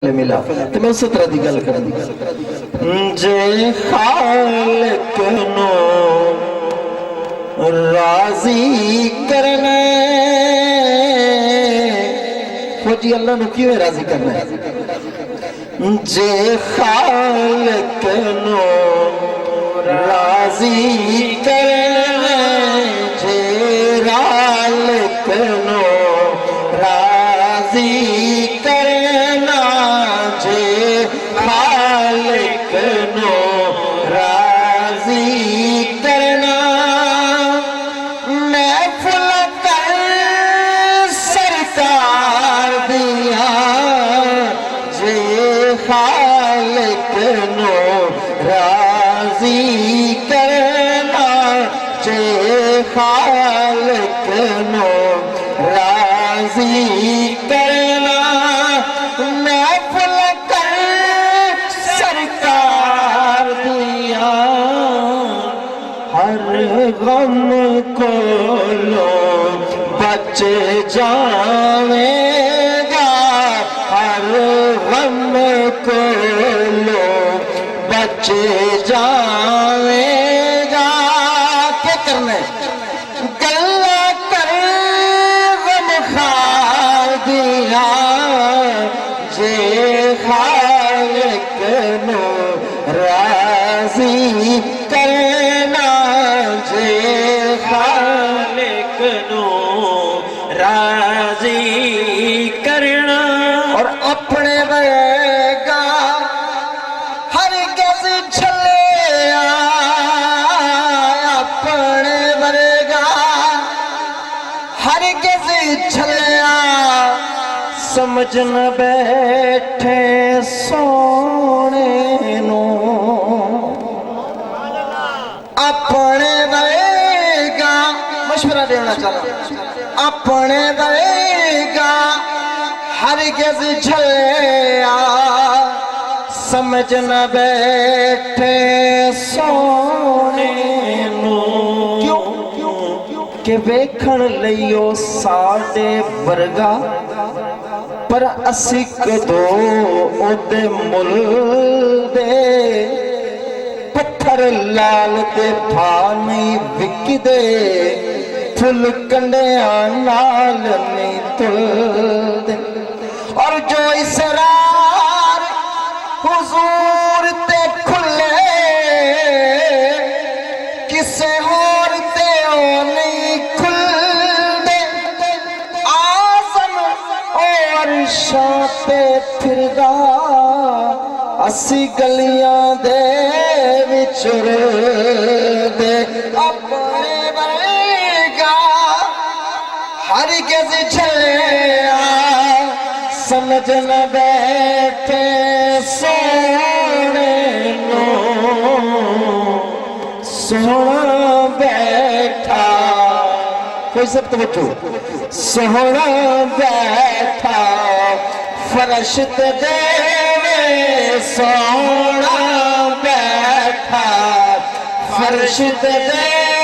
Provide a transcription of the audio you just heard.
ملا تو میں اس طرح دی گل کروں جے خالق نو راضی کرنا جی اللہ نو کیوں راضی کرنا ہے جے خالق نو راضی کرنا جے خالق نو راضی کرنا جے خالق نو راضی کرنا محفل کر سرکار دیا جے خالق نو راضی کرنا جے خالق نو راضی کرنا محفل کر سرکار دیا ہر غم کو لو بچ جاویں گا ہر غم کو لو بچ جاویں گا کیا کرنا ہے گلہ کر غم خار دیا جے خالق نو راضی کرنا جے خالق نو راضی کرنا اور اپنے بیگا ہرگز جھلیا اپنے بیگا ہرگز جھلیا سمجھ نہ بیٹھے سونے نو اپنے بیگا مشورہ دینا چاہتا اپنے بیگا ہرگز جھلیا سمجھ نہ بیٹھے سونے نو کیوں کہ ویکھن لئیو ساڑے ورگا پر اسی کدو او دے مل دے پتھر لال دے پھانی وک دے پھل کنڈیاں نال نہیں تل دے اور جو اسرار حضور تے کھلے کسے اور تے او نہیں کھل دے آزم اور شاہ پہ پھر دا اسی گلیاں دے وچر دے اپنے بیگا ہرگز جھلیا سمجھ نہ بیٹھے سونے نو سونا بیٹھا کوئی سب توجہ سونا بیٹھا فرش تے دے سونا بیٹھا فرش تے دے